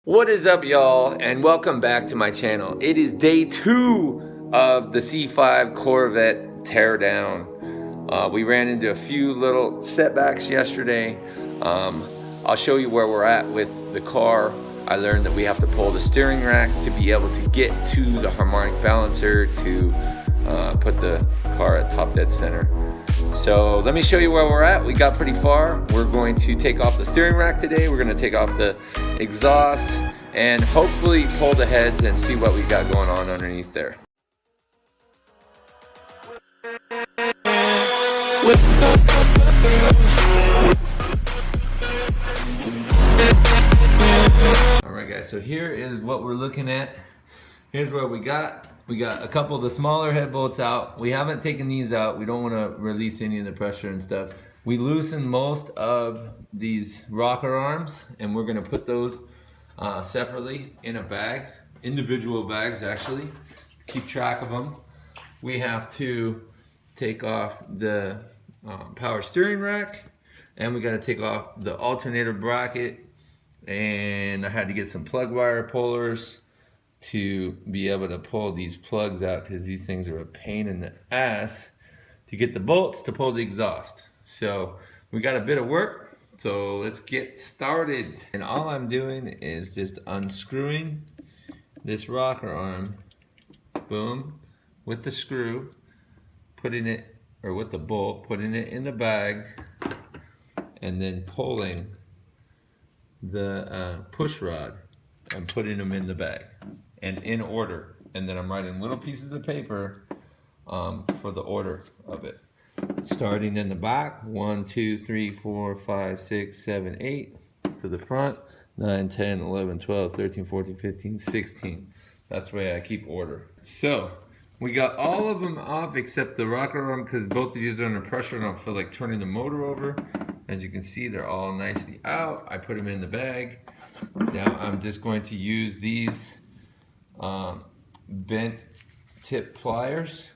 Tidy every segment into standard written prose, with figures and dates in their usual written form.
What is up, y'all, and welcome back to my channel. It is day 2 of the C5 Corvette teardown. We ran into a few little setbacks yesterday. I'll show you where we're at with the car. I learned that we have to pull the steering rack to be able to get to the harmonic balancer to put the car at top dead center. So let me show you where we're at. We got pretty far. We're going to take off the steering rack today. We're going to take off the exhaust and hopefully pull the heads and see what we got going on underneath there. Alright guys, so here is what we're looking at. Here's where we got a couple of the smaller head bolts out. We haven't taken these out. We don't want to release any of the pressure and stuff. We loosened most of these rocker arms, and we're going to put those separately in a bag, individual bags actually, to keep track of them. We have to take off the power steering rack, and we got to take off the alternator bracket, and I had to get some plug wire pullers to be able to pull these plugs out, because these things are a pain in the ass to get the bolts to pull the exhaust. So we got a bit of work, so let's get started. And all I'm doing is just unscrewing this rocker arm, boom, with the screw, putting it, or with the bolt, putting it in the bag, and then pulling the push rod and putting them in the bag and in order. And then I'm writing little pieces of paper for the order of it, starting in the back, 1 2 3 4 5 6 7 8 to the front, 9 10 11 12 13 14 15 16. That's the way I keep order. So we got all of them off except the rocker arm, because both of these are under pressure and I don't feel like turning the motor over. As you can see, they're all nicely out. I put them in the bag. Now I'm just going to use these bent tip pliers,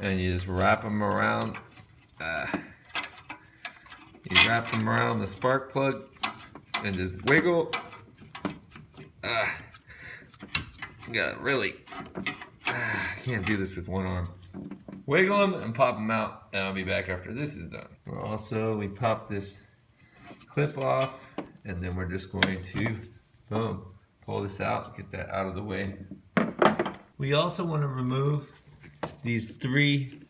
and you just wrap them around. You wrap them around the spark plug and just wiggle. You gotta really, I can't do this with one arm. Wiggle them and pop them out, and I'll be back after this is done. We pop this clip off, and then we're just going to, boom, pull this out, get that out of the way. We also want to remove these three,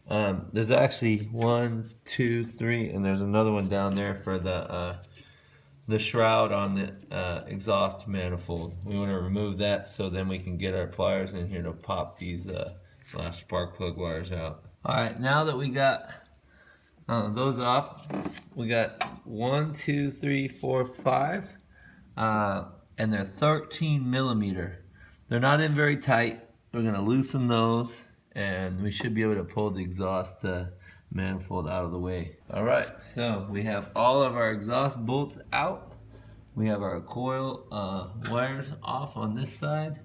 there's actually 1 2 3, and there's another one down there for the shroud on the exhaust manifold. We want to remove that so then we can get our pliers in here to pop these last spark plug wires out. Alright, now that we got those off, we got 1 2 3 4 5, and they're 13 millimeter. They're not in very tight. We're going to loosen those, and we should be able to pull the exhaust manifold out of the way. Alright, so we have all of our exhaust bolts out. We have our coil wires off on this side,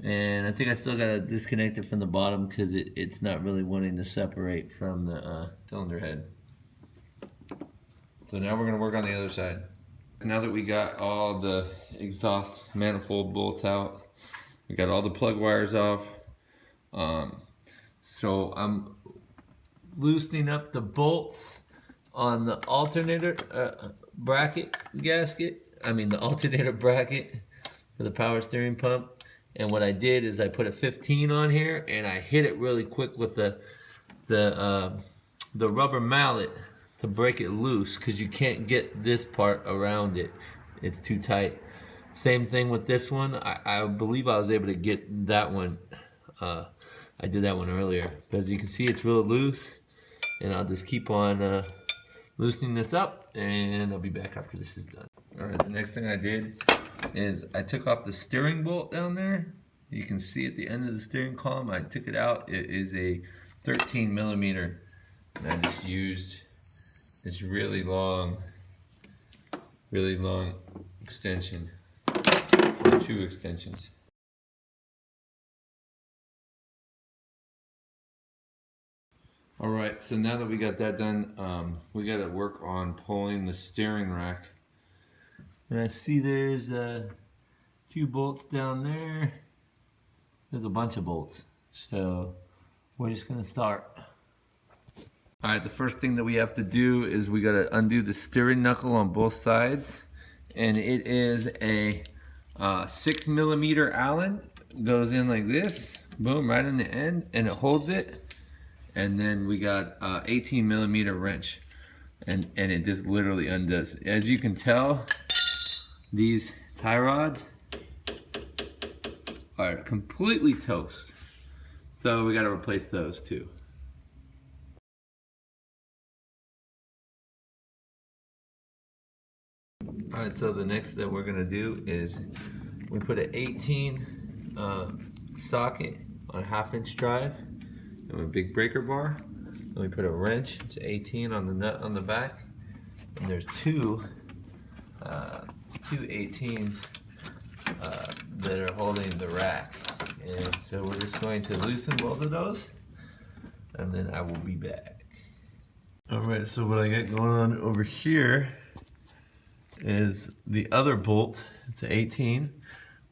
and I think I still got to disconnect it from the bottom because it's not really wanting to separate from the cylinder head. So now we're going to work on the other side. Now that we got all the exhaust manifold bolts out, we got all the plug wires off, so I'm loosening up the bolts on the alternator bracket gasket. The alternator bracket for the power steering pump. And what I did is I put a 15 on here, and I hit it really quick with the rubber mallet to break it loose, because you can't get this part around it. It's too tight. Same thing with this one. I believe I was able to get that one. I did that one earlier. But as you can see, it's real loose. And I'll just keep on loosening this up, and I'll be back after this is done. Alright, the next thing I did is I took off the steering bolt down there. You can see at the end of the steering column, I took it out. It is a 13 millimeter. And I just used this really long extension, or 2 extensions. Alright, so now that we got that done, we got to work on pulling the steering rack And I see there's a few bolts down there. There's a bunch of bolts. So we're just gonna start. All right, the first thing that we have to do is we gotta undo the steering knuckle on both sides. And it is a 6mm Allen. Goes in like this, boom, right in the end, and it holds it. And then we got 18mm wrench. And it just literally undoes. As you can tell, these tie rods are completely toast. So we gotta replace those too. All right, so the next that we're gonna do is we put an 18 socket on a 1/2-inch drive and a big breaker bar. And we put a wrench, it's 18 on the nut on the back. And there's two 18s that are holding the rack. And so we're just going to loosen both of those and then I will be back. All right, so what I got going on over here is the other bolt. It's an 18.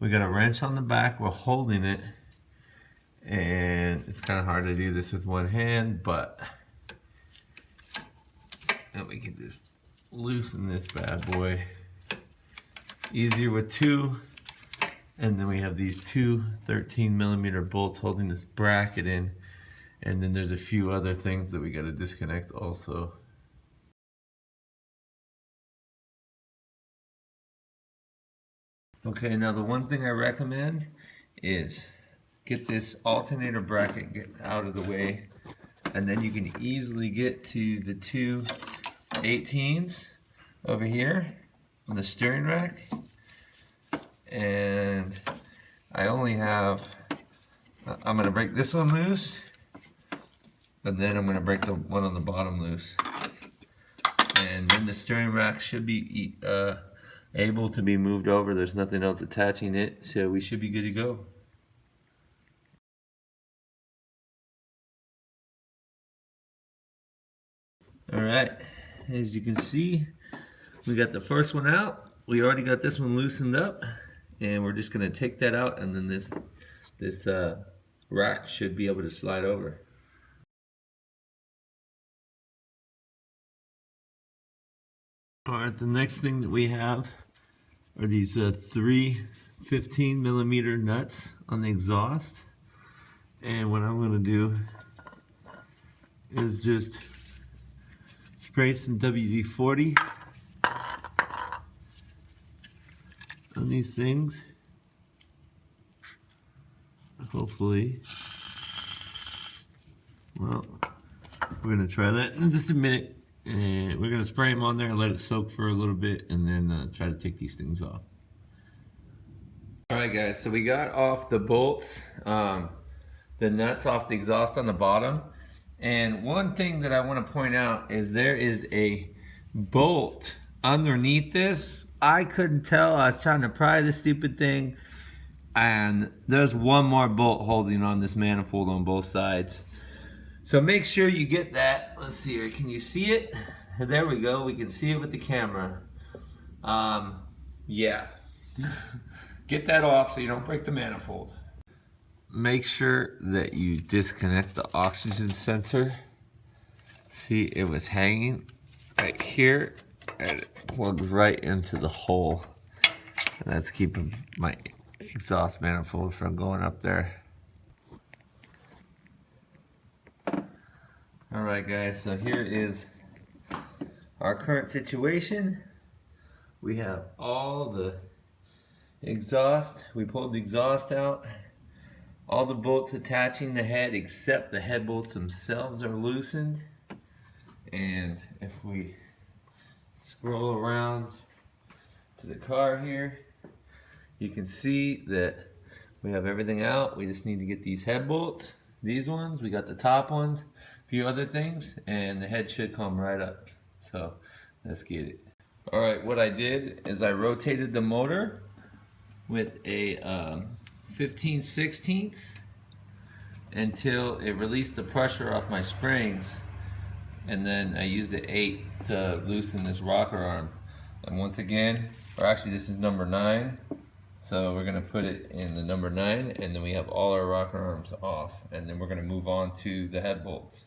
We got a wrench on the back, we're holding it. And it's kind of hard to do this with one hand, but and we can just loosen this bad boy. Easier with two. And then we have these two 13mm bolts holding this bracket in. And then there's a few other things that we got to disconnect also. Okay, now the one thing I recommend is get this alternator bracket out of the way, and then you can easily get to the two 18s over here on the steering rack. And I only have, I'm going to break this one loose, and then I'm going to break the one on the bottom loose. And then the steering rack should be able to be moved over. There's nothing else attaching it, so we should be good to go. Alright, as you can see, we got the first one out. We already got this one loosened up, and we're just going to take that out, and then this rack should be able to slide over. Alright, the next thing that we have are these three 15mm nuts on the exhaust. And what I'm going to do is just spray some WD-40 on these things. Hopefully, well, we're going to try that in just a minute. And we're going to spray them on there and let it soak for a little bit, and then try to take these things off. Alright guys, so we got off the bolts, the nuts off the exhaust on the bottom. And one thing that I want to point out is there is a bolt underneath this. I couldn't tell. I was trying to pry this stupid thing, and there's one more bolt holding on this manifold on both sides. So make sure you get that. Let's see here. Can you see it? There we go. We can see it with the camera. Yeah. Get that off so you don't break the manifold. Make sure that you disconnect the oxygen sensor. See, it was hanging right here, and it plugs right into the hole. And that's keeping my exhaust manifold from going up there. Alright guys, so here is our current situation. We have all the exhaust. We pulled the exhaust out. All the bolts attaching the head except the head bolts themselves are loosened. And if we scroll around to the car here, you can see that we have everything out. We just need to get these head bolts, these ones. We got the top ones, a few other things, and the head should come right up. So let's get it. All right, what I did is I rotated the motor with a 15/16 until it released the pressure off my springs, and then I used the 8 to loosen this rocker arm. And once again, or actually this is number 9. So we're gonna put it in the number 9, and then we have all our rocker arms off. And then we're gonna move on to the head bolts.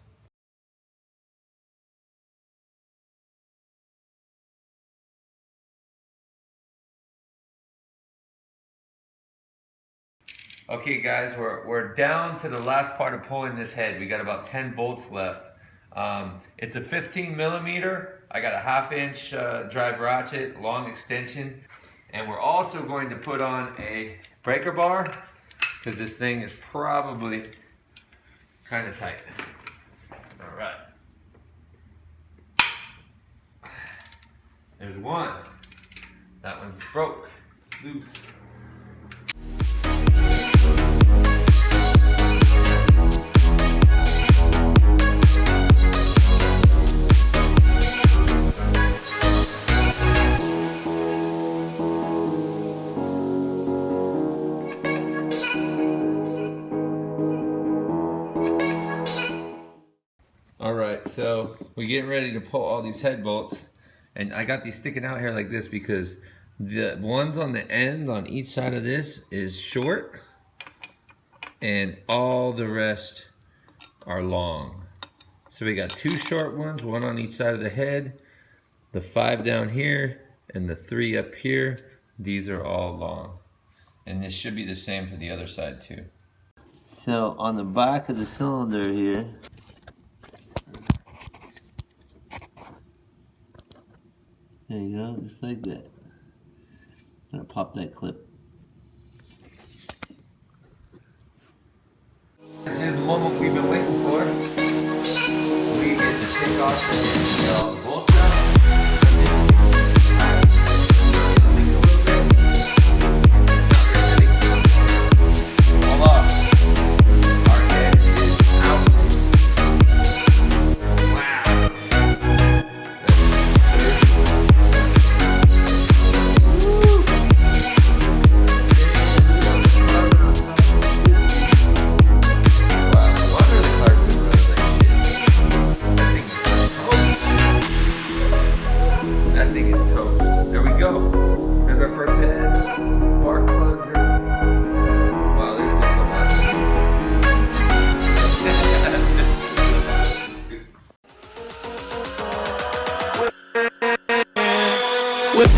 Okay guys, we're down to the last part of pulling this head. We got about 10 bolts left. It's a 15 millimeter. I got a 1/2 inch drive ratchet, long extension. And we're also going to put on a breaker bar because this thing is probably kind of tight. All right. There's one. That one's broke, loose. Alright, so we're getting ready to pull all these head bolts, and I got these sticking out here like this because the ones on the end on each side of this is short and all the rest are long. So we got 2 short ones, one on each side of the head, the 5 down here and the 3 up here. These are all long, and this should be the same for the other side too. So on the back of the cylinder here, there you go, just like that. I'm gonna pop that clip. This is the moment we've been waiting for. We get to take off the bolts out. With